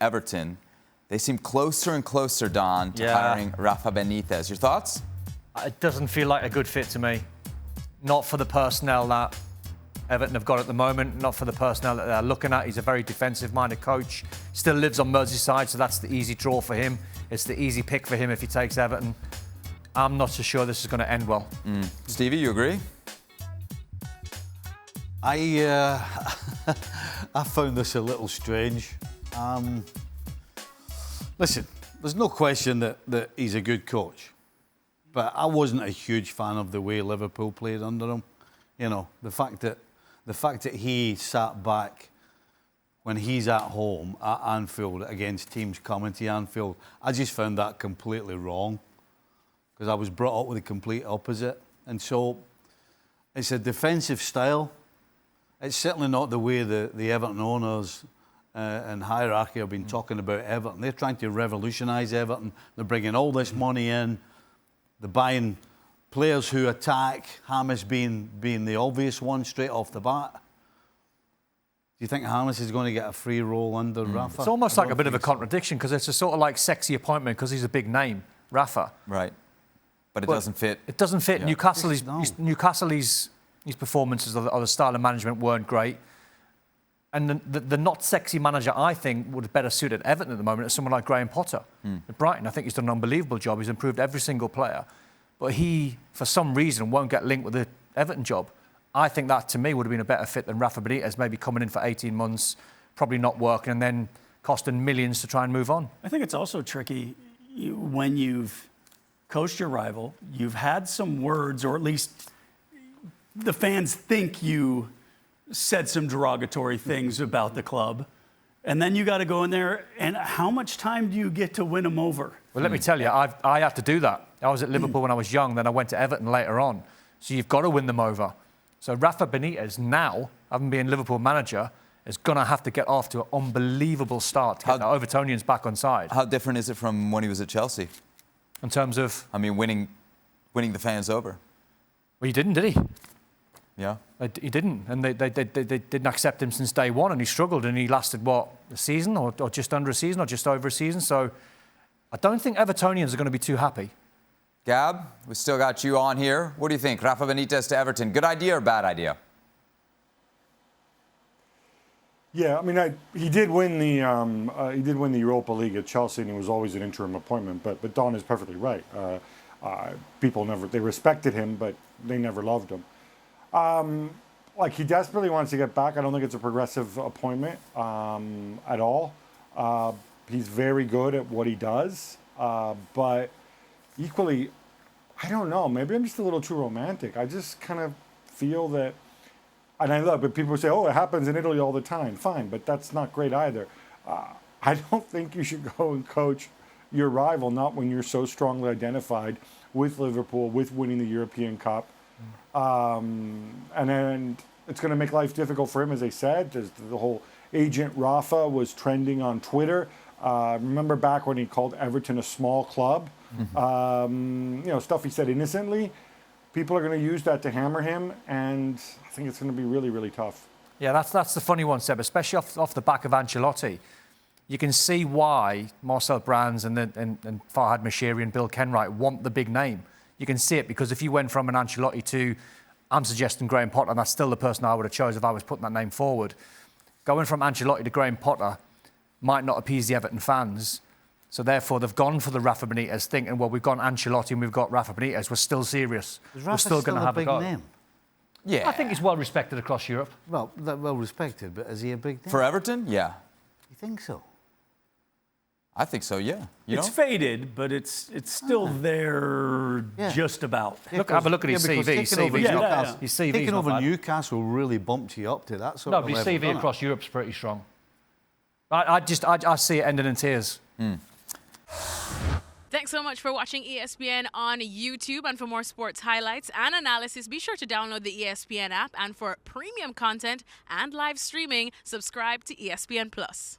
Everton, they seem closer and closer, Don, to hiring Rafa Benitez. Your thoughts? It doesn't feel like a good fit to me. Not for the personnel that Everton have got at the moment, not for the personnel that they're looking at. He's a very defensive-minded coach. Still lives on Merseyside, so that's the easy draw for him. It's the easy pick for him if he takes Everton. I'm not so sure this is going to end well. Stevie, you agree? I found this a little strange. Listen, there's no question that he's a good coach, but I wasn't a huge fan of the way Liverpool played under him. You know, the fact that he sat back when he's at home at Anfield against teams coming to Anfield, I just found that completely wrong, because I was brought up with the complete opposite. And so it's a defensive style. It's certainly not the way the Everton owners and hierarchy have been talking about Everton. They're trying to revolutionise Everton. They're bringing all this money in. They're buying players who attack, James being the obvious one straight off the bat. Do you think James is going to get a free role under Rafa? It's almost like a bit of a contradiction, because it's a sort of like sexy appointment because he's a big name, Rafa. Right. But it doesn't fit. It doesn't fit. Yeah. Newcastle, his performances or the style of management weren't great. And the not sexy manager, I think, would have better suited Everton at the moment is someone like Graham Potter at Brighton. I think he's done an unbelievable job. He's improved every single player. But he, for some reason, won't get linked with the Everton job. I think that, to me, would have been a better fit than Rafa Benitez, maybe coming in for 18 months, probably not working, and then costing millions to try and move on. I think it's also tricky when you've coached your rival, you've had some words, or at least the fans think you said some derogatory things about the club, and then you got to go in there, and how much time do you get to win them over? Well, let me tell you, I had to do that. I was at Liverpool when I was young, then I went to Everton later on. So you've got to win them over. So Rafa Benitez now, having been Liverpool manager, is going to have to get off to an unbelievable start to get the Evertonians back on side. How different is it from when he was at Chelsea? In terms of? I mean, winning the fans over. Well, he didn't, did he? Yeah. He didn't. And they didn't accept him since day one, and he struggled, and he lasted, what, a season or just under a season or just over a season? So I don't think Evertonians are going to be too happy. Gab, we still got you on here. What do you think? Rafa Benitez to Everton, good idea or bad idea? Yeah, I mean, he did win the Europa League at Chelsea, and he was always an interim appointment. But Don is perfectly right. People they respected him, but they never loved him. Like, he desperately wants to get back. I don't think it's a progressive appointment at all. He's very good at what he does, but equally, I don't know. Maybe I'm just a little too romantic. I just kind of feel that. And I love, but people say, oh, it happens in Italy all the time. Fine, but that's not great either. I don't think you should go and coach your rival, not when you're so strongly identified with Liverpool, with winning the European Cup. And it's going to make life difficult for him, as I said. There's the whole agent Rafa was trending on Twitter. Remember back when he called Everton a small club? Stuff he said innocently. People are going to use that to hammer him, and I think it's going to be really, really tough. Yeah, that's the funny one, Seb, especially off the back of Ancelotti. You can see why Marcel Brands and Farhad Moshiri and Bill Kenwright want the big name. You can see it, because if you went from an Ancelotti to, I'm suggesting Graham Potter, and that's still the person I would have chose if I was putting that name forward. Going from Ancelotti to Graham Potter might not appease the Everton fans. So therefore, they've gone for the Rafa Benitez, thinking, well, we've got Ancelotti and we've got Rafa Benitez. We're still serious. We're still going to have a big name. Yeah. I think he's well respected across Europe. Well respected, but is he a big name? For Everton? Yeah. You think so? I think so, yeah. It's faded, but it's still there just about. Have a look at his CV. His CV. Taking over Newcastle really bumped you up to that sort of level. No, but his CV across Europe's pretty strong. I see it ending in tears. Thanks so much for watching ESPN on YouTube. And for more sports highlights and analysis, be sure to download the ESPN app. And for premium content and live streaming, subscribe to ESPN+.